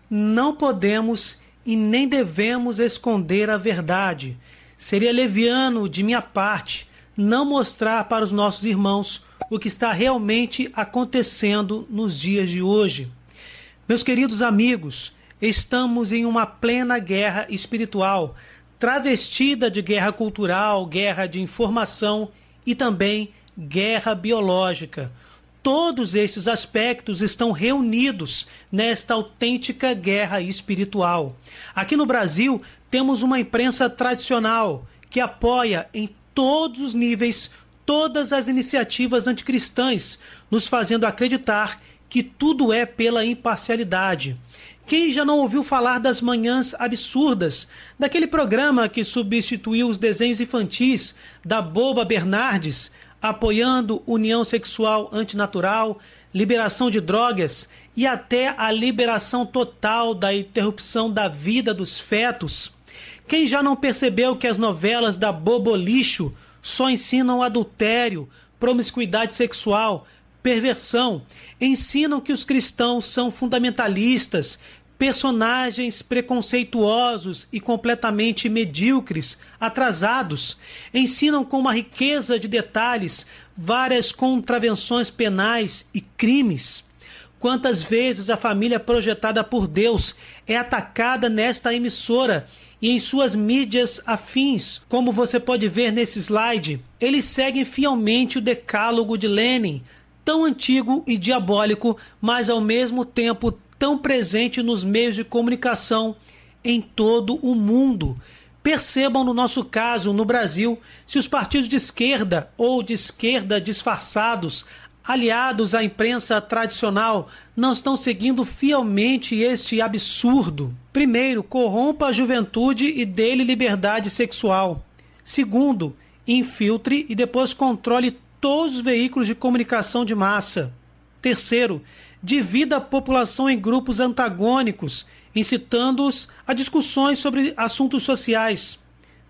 não podemos e nem devemos esconder a verdade. Seria leviano de minha parte não mostrar para os nossos irmãos o que está realmente acontecendo nos dias de hoje. Meus queridos amigos, estamos em uma plena guerra espiritual, travestida de guerra cultural, guerra de informação e também guerra biológica. Todos esses aspectos estão reunidos nesta autêntica guerra espiritual. Aqui no Brasil, temos uma imprensa tradicional que apoia em todos os níveis todas as iniciativas anticristãs, nos fazendo acreditar que tudo é pela imparcialidade. Quem já não ouviu falar das Manhãs Absurdas, daquele programa que substituiu os desenhos infantis da Boba Bernardes, apoiando união sexual antinatural, liberação de drogas e até a liberação total da interrupção da vida dos fetos? Quem já não percebeu que as novelas da Bobolixo só ensinam adultério, promiscuidade sexual, perversão, ensinam que os cristãos são fundamentalistas, personagens preconceituosos e completamente medíocres, atrasados, ensinam com uma riqueza de detalhes várias contravenções penais e crimes? Quantas vezes a família projetada por Deus é atacada nesta emissora e em suas mídias afins, como você pode ver nesse slide? Eles seguem fielmente o decálogo de Lenin, tão antigo e diabólico, mas ao mesmo tempo tão presente nos meios de comunicação em todo o mundo. Percebam no nosso caso, no Brasil, se os partidos de esquerda ou de esquerda disfarçados, aliados à imprensa tradicional, não estão seguindo fielmente este absurdo. Primeiro, corrompa a juventude e dê-lhe liberdade sexual. Segundo, infiltre e depois controle todos os veículos de comunicação de massa. Terceiro, divida a população em grupos antagônicos, incitando-os a discussões sobre assuntos sociais.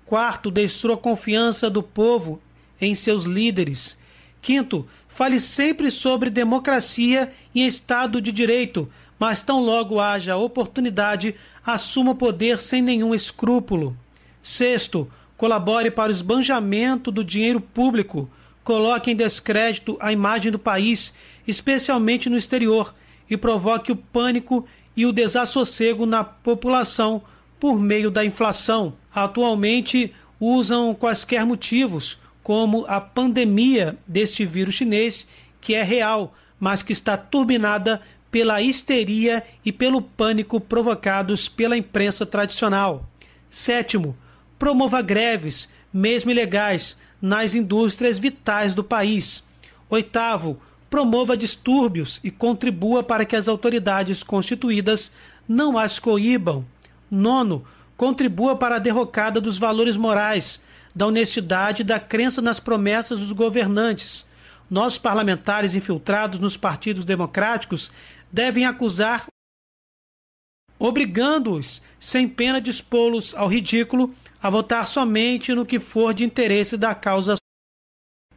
Quarto, destrua a confiança do povo em seus líderes. Quinto, fale sempre sobre democracia e Estado de Direito, mas tão logo haja oportunidade, assuma o poder sem nenhum escrúpulo. Sexto, colabore para o esbanjamento do dinheiro público, coloque em descrédito a imagem do país, especialmente no exterior, e provoque o pânico e o desassossego na população por meio da inflação. Atualmente usam quaisquer motivos, como a pandemia deste vírus chinês, que é real, mas que está turbinada pela histeria e pelo pânico provocados pela imprensa tradicional. Sétimo, promova greves, mesmo ilegais, nas indústrias vitais do país. Oitavo, promova distúrbios e contribua para que as autoridades constituídas não as coíbam. Nono, contribua para a derrocada dos valores morais, da honestidade e da crença nas promessas dos governantes. Nossos parlamentares infiltrados nos partidos democráticos devem acusar, obrigando-os, sem pena de expô-los ao ridículo, a votar somente no que for de interesse da causa.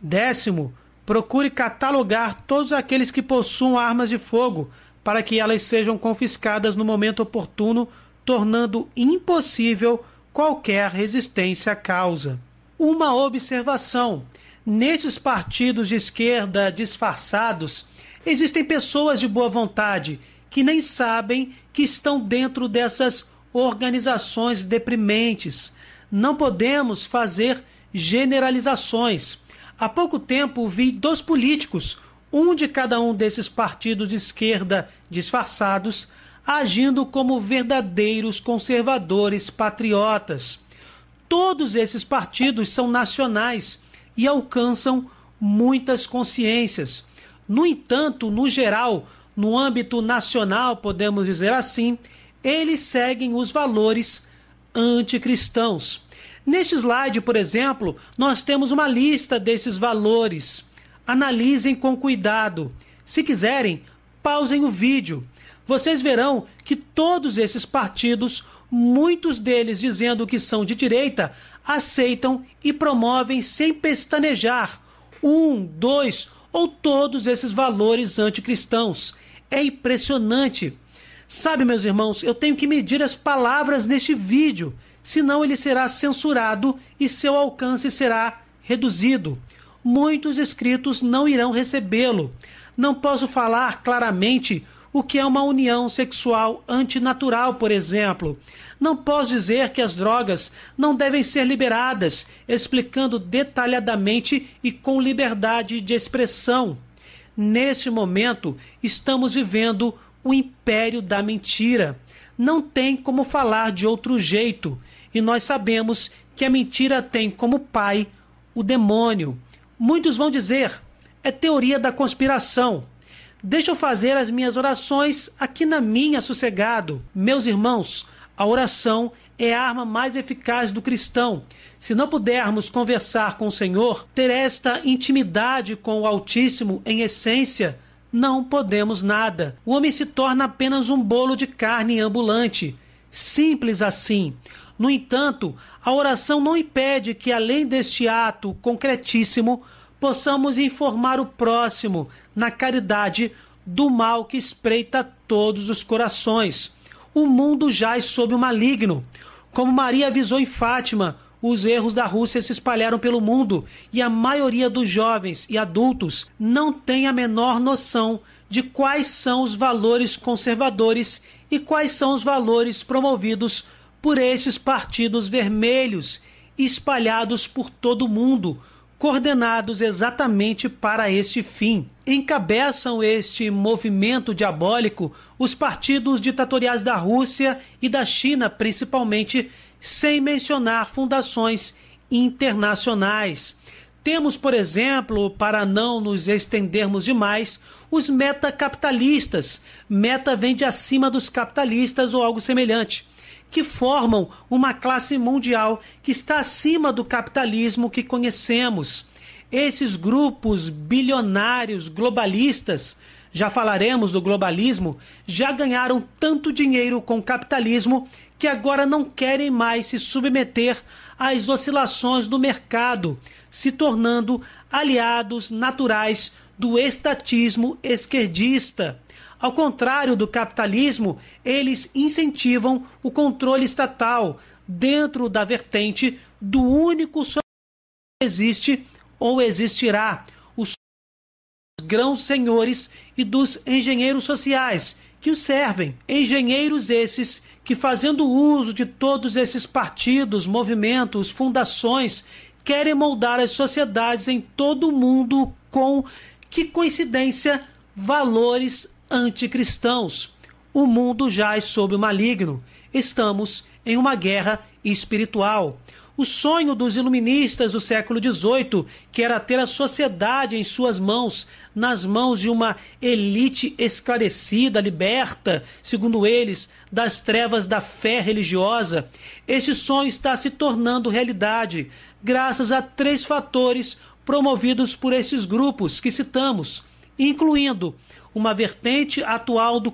Décimo, procure catalogar todos aqueles que possuam armas de fogo, para que elas sejam confiscadas no momento oportuno, tornando impossível qualquer resistência à causa. Uma observação: nesses partidos de esquerda disfarçados, existem pessoas de boa vontade que nem sabem que estão dentro dessas organizações deprimentes. Não podemos fazer generalizações. Há pouco tempo vi 2 políticos, um de cada um desses partidos de esquerda disfarçados, agindo como verdadeiros conservadores patriotas. Todos esses partidos são nacionais e alcançam muitas consciências. No entanto, no geral, no âmbito nacional, podemos dizer assim, eles seguem os valores anticristãos. Neste slide, por exemplo, nós temos uma lista desses valores. Analisem com cuidado. Se quiserem, pausem o vídeo. Vocês verão que todos esses partidos, muitos deles dizendo que são de direita, aceitam e promovem sem pestanejar 1, 2 ou todos esses valores anticristãos. É impressionante. Sabe, meus irmãos, eu tenho que medir as palavras neste vídeo, senão ele será censurado e seu alcance será reduzido. Muitos inscritos não irão recebê-lo. Não posso falar claramente o que é uma união sexual antinatural, por exemplo. Não posso dizer que as drogas não devem ser liberadas, explicando detalhadamente e com liberdade de expressão. Neste momento, estamos vivendo o império da mentira. Não tem como falar de outro jeito. E nós sabemos que a mentira tem como pai o demônio. Muitos vão dizer, é teoria da conspiração. Deixa eu fazer as minhas orações aqui na minha, sossegado. Meus irmãos, a oração é a arma mais eficaz do cristão. Se não pudermos conversar com o Senhor, ter esta intimidade com o Altíssimo em essência, não podemos nada. O homem se torna apenas um bolo de carne ambulante. Simples assim. No entanto, a oração não impede que, além deste ato concretíssimo, possamos informar o próximo na caridade do mal que espreita todos os corações. O mundo jaz sob o maligno. Como Maria avisou em Fátima, os erros da Rússia se espalharam pelo mundo e a maioria dos jovens e adultos não tem a menor noção de quais são os valores conservadores e quais são os valores promovidos por estes partidos vermelhos espalhados por todo o mundo, coordenados exatamente para este fim. Encabeçam este movimento diabólico os partidos ditatoriais da Rússia e da China, principalmente, sem mencionar fundações internacionais. Temos, por exemplo, para não nos estendermos demais, os metacapitalistas. Meta vem de acima dos capitalistas ou algo semelhante, que formam uma classe mundial que está acima do capitalismo que conhecemos. Esses grupos bilionários globalistas, já falaremos do globalismo, já ganharam tanto dinheiro com o capitalismo que agora não querem mais se submeter às oscilações do mercado, se tornando aliados naturais do estatismo esquerdista. Ao contrário do capitalismo, eles incentivam o controle estatal dentro da vertente do único que existe ou existirá, os grãos senhores e dos engenheiros sociais que os servem. Engenheiros esses que, fazendo uso de todos esses partidos, movimentos, fundações, querem moldar as sociedades em todo o mundo com, que coincidência, valores anticristãos. O mundo jaz sob o maligno. Estamos em uma guerra espiritual. O sonho dos iluministas do século XVIII, que era ter a sociedade em suas mãos, nas mãos de uma elite esclarecida, liberta, segundo eles, das trevas da fé religiosa, este sonho está se tornando realidade, graças a 3 fatores promovidos por esses grupos que citamos, incluindo uma vertente atual do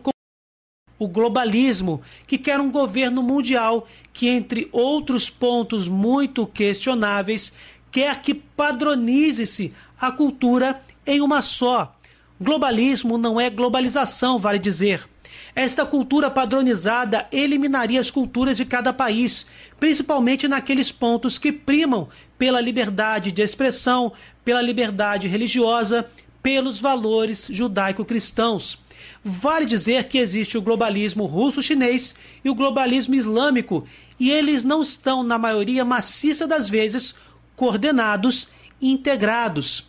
o globalismo, que quer um governo mundial que, entre outros pontos muito questionáveis, quer que padronize-se a cultura em uma só. Globalismo não é globalização, vale dizer. Esta cultura padronizada eliminaria as culturas de cada país, principalmente naqueles pontos que primam pela liberdade de expressão, pela liberdade religiosa, pelos valores judaico-cristãos. Vale dizer que existe o globalismo russo-chinês e o globalismo islâmico, e eles não estão, na maioria maciça das vezes, coordenados e integrados.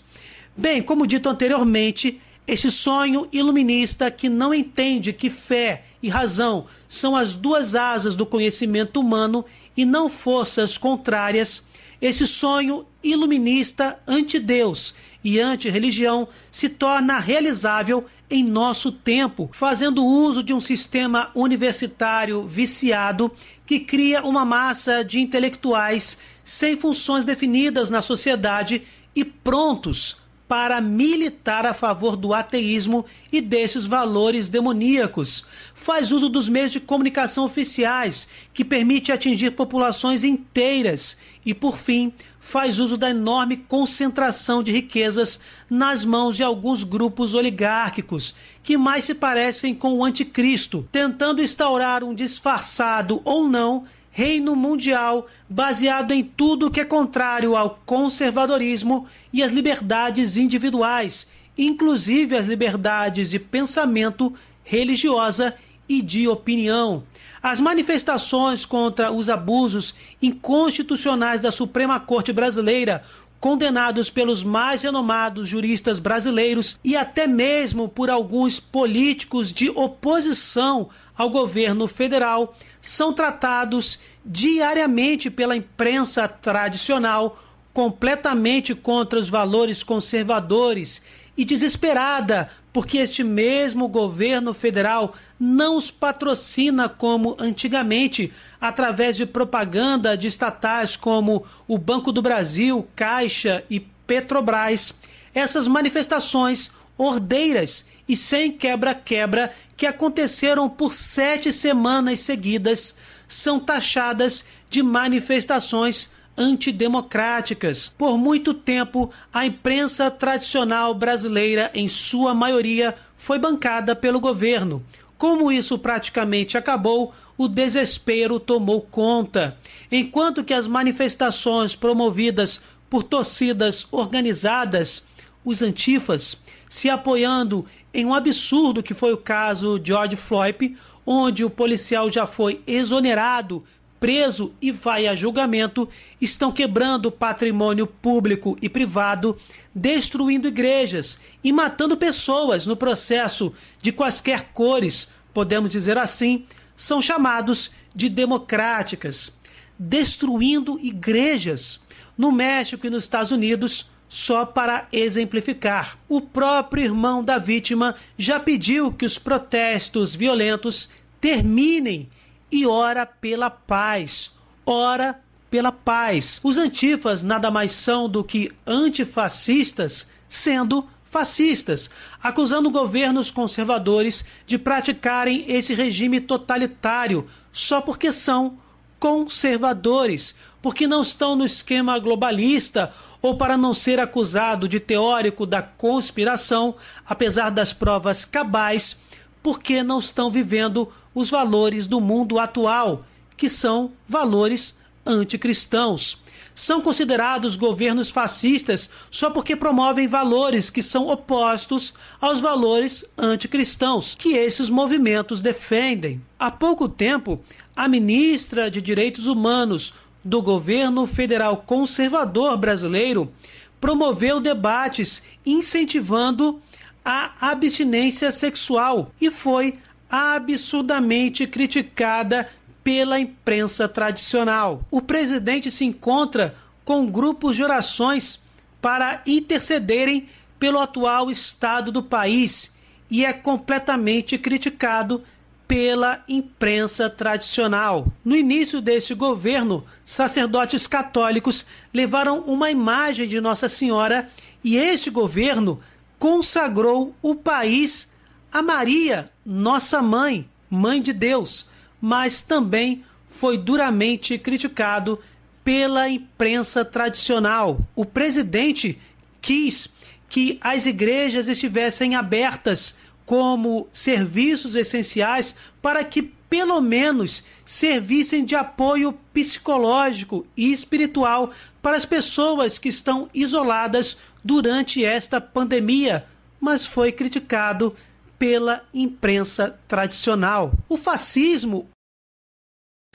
Bem, como dito anteriormente, este sonho iluminista que não entende que fé e razão são as 2 asas do conhecimento humano e não forças contrárias, esse sonho iluminista anti-Deus e anti-religião se torna realizável em nosso tempo, fazendo uso de um sistema universitário viciado que cria uma massa de intelectuais sem funções definidas na sociedade e prontos para militar a favor do ateísmo e desses valores demoníacos. Faz uso dos meios de comunicação oficiais, que permite atingir populações inteiras. E, por fim, faz uso da enorme concentração de riquezas nas mãos de alguns grupos oligárquicos, que mais se parecem com o anticristo, tentando instaurar um disfarçado ou não reino mundial baseado em tudo que é contrário ao conservadorismo e às liberdades individuais, inclusive as liberdades de pensamento, religiosa e de opinião. As manifestações contra os abusos inconstitucionais da Suprema Corte Brasileira, condenados pelos mais renomados juristas brasileiros e até mesmo por alguns políticos de oposição ao governo federal, são tratados diariamente pela imprensa tradicional, completamente contra os valores conservadores e desesperada porque este mesmo governo federal não os patrocina como antigamente, através de propaganda de estatais como o Banco do Brasil, Caixa e Petrobras. Essas manifestações ordeiras e sem quebra-quebra que aconteceram por 7 semanas seguidas são taxadas de manifestações antidemocráticas. Por muito tempo, a imprensa tradicional brasileira, em sua maioria, foi bancada pelo governo. Como isso praticamente acabou, o desespero tomou conta. Enquanto que as manifestações promovidas por torcidas organizadas, os antifas, se apoiando em um absurdo que foi o caso de George Floyd, onde o policial já foi exonerado, preso e vai a julgamento, estão quebrando patrimônio público e privado, destruindo igrejas e matando pessoas no processo de quaisquer cores, podemos dizer assim, são chamados de democráticas. Destruindo igrejas no México e nos Estados Unidos, só para exemplificar. O próprio irmão da vítima já pediu que os protestos violentos terminem e ora pela paz. Ora pela paz. Os antifas nada mais são do que antifascistas, sendo fascistas, acusando governos conservadores de praticarem esse regime totalitário só porque são conservadores, porque não estão no esquema globalista ou para não ser acusado de teórico da conspiração, apesar das provas cabais, porque não estão vivendo os valores do mundo atual, que são valores anticristãos. São considerados governos fascistas só porque promovem valores que são opostos aos valores anticristãos que esses movimentos defendem. Há pouco tempo, a ministra de Direitos Humanos do governo federal conservador brasileiro promoveu debates incentivando a abstinência sexual e foi absurdamente criticada pela imprensa tradicional. O presidente se encontra com grupos de orações para intercederem pelo atual estado do país e é completamente criticado pela imprensa tradicional. No início deste governo, sacerdotes católicos levaram uma imagem de Nossa Senhora e este governo consagrou o país a Maria, nossa mãe, mãe de Deus, mas também foi duramente criticado pela imprensa tradicional. O presidente quis que as igrejas estivessem abertas como serviços essenciais para que pelo menos servissem de apoio psicológico e espiritual para as pessoas que estão isoladas durante esta pandemia, mas foi criticado pela imprensa tradicional. O fascismo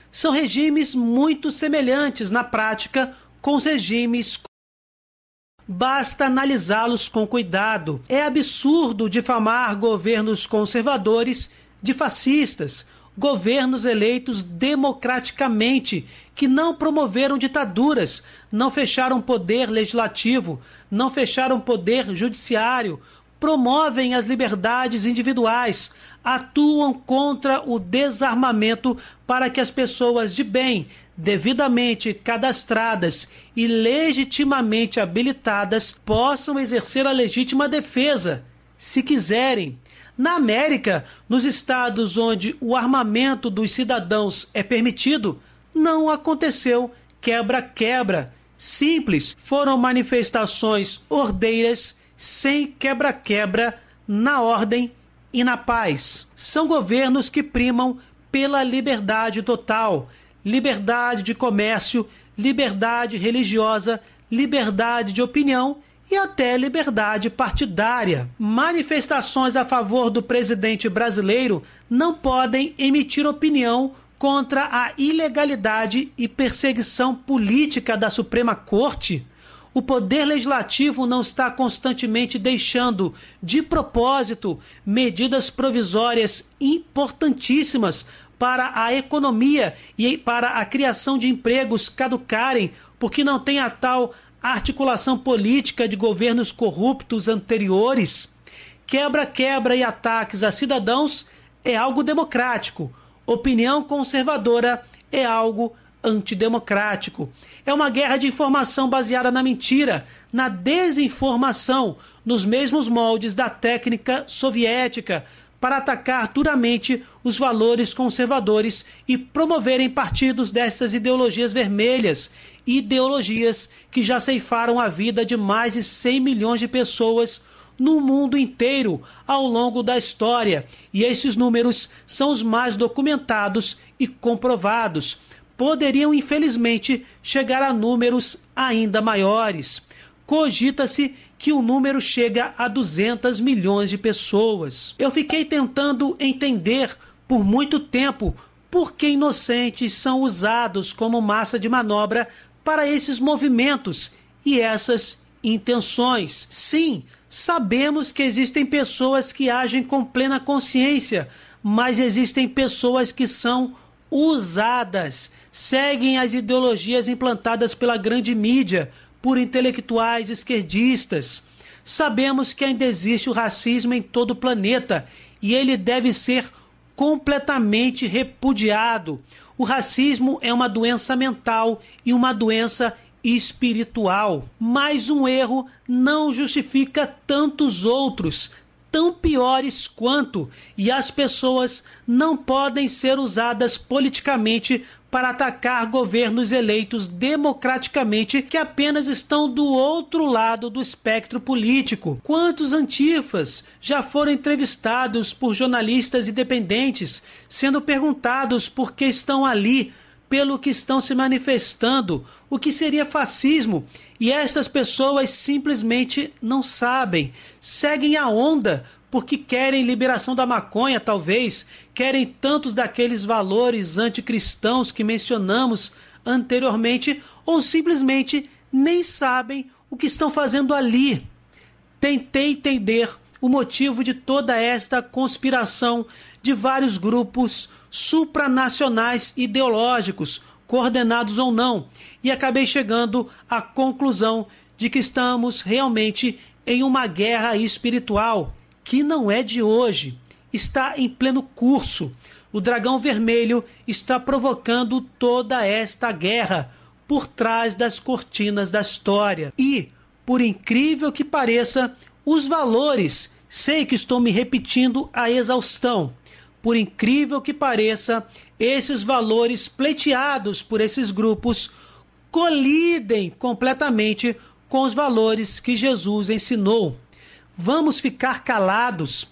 são regimes muito semelhantes na prática com os regimes. Basta analisá-los com cuidado. É absurdo difamar governos conservadores de fascistas, governos eleitos democraticamente, que não promoveram ditaduras, não fecharam poder legislativo, não fecharam poder judiciário, promovem as liberdades individuais, atuam contra o desarmamento para que as pessoas de bem, devidamente cadastradas e legitimamente habilitadas, possam exercer a legítima defesa, se quiserem. Na América, nos estados onde o armamento dos cidadãos é permitido, não aconteceu quebra-quebra. Simples, foram manifestações ordeiras, sem quebra-quebra, na ordem e na paz. São governos que primam pela liberdade total, liberdade de comércio, liberdade religiosa, liberdade de opinião e até liberdade partidária. Manifestações a favor do presidente brasileiro não podem emitir opinião contra a ilegalidade e perseguição política da Suprema Corte. O Poder Legislativo não está constantemente deixando, de propósito, medidas provisórias importantíssimas para a economia e para a criação de empregos caducarem, porque não tem a tal articulação política de governos corruptos anteriores? Quebra-quebra e ataques a cidadãos é algo democrático. Opinião conservadora é algo antidemocrático. É uma guerra de informação baseada na mentira, na desinformação, nos mesmos moldes da técnica soviética, para atacar duramente os valores conservadores e promoverem partidos dessas ideologias vermelhas, ideologias que já ceifaram a vida de mais de 100 milhões de pessoas no mundo inteiro ao longo da história. E esses números são os mais documentados e comprovados. Poderiam, infelizmente, chegar a números ainda maiores. Cogita-se que o número chega a 200 milhões de pessoas. Eu fiquei tentando entender por muito tempo por que inocentes são usados como massa de manobra para esses movimentos e essas intenções. Sim, sabemos que existem pessoas que agem com plena consciência, mas existem pessoas que são usadas, seguem as ideologias implantadas pela grande mídia, por intelectuais esquerdistas. Sabemos que ainda existe o racismo em todo o planeta e ele deve ser completamente repudiado. O racismo é uma doença mental e uma doença espiritual. Mas um erro não justifica tantos outros, tão piores quanto, e as pessoas não podem ser usadas politicamente para atacar governos eleitos democraticamente que apenas estão do outro lado do espectro político. Quantos antifas já foram entrevistados por jornalistas independentes, sendo perguntados por que estão ali, pelo que estão se manifestando, o que seria fascismo, e estas pessoas simplesmente não sabem, seguem a onda, porque querem liberação da maconha, talvez, querem tantos daqueles valores anticristãos que mencionamos anteriormente, ou simplesmente nem sabem o que estão fazendo ali. Tentei entender o motivo de toda esta conspiração de vários grupos supranacionais ideológicos, coordenados ou não, e acabei chegando à conclusão de que estamos realmente em uma guerra espiritual, que não é de hoje, está em pleno curso. O dragão vermelho está provocando toda esta guerra por trás das cortinas da história. E, por incrível que pareça, os valores, sei que estou me repetindo à exaustão, por incrível que pareça, esses valores pleiteados por esses grupos colidem completamente com os valores que Jesus ensinou. Vamos ficar calados?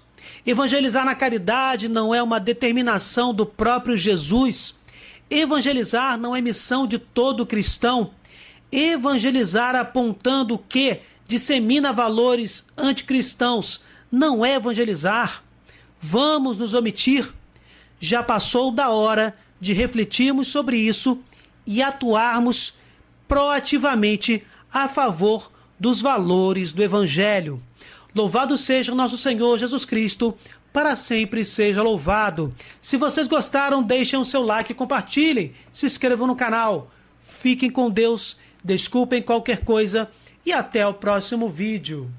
Evangelizar na caridade não é uma determinação do próprio Jesus. Evangelizar não é missão de todo cristão. Evangelizar apontando o que dissemina valores anticristãos não é evangelizar. Vamos nos omitir? Já passou da hora de refletirmos sobre isso e atuarmos proativamente a favor dos valores do Evangelho. Louvado seja o nosso Senhor Jesus Cristo, para sempre seja louvado. Se vocês gostaram, deixem o seu like e compartilhem. Se inscrevam no canal. Fiquem com Deus, desculpem qualquer coisa e até o próximo vídeo.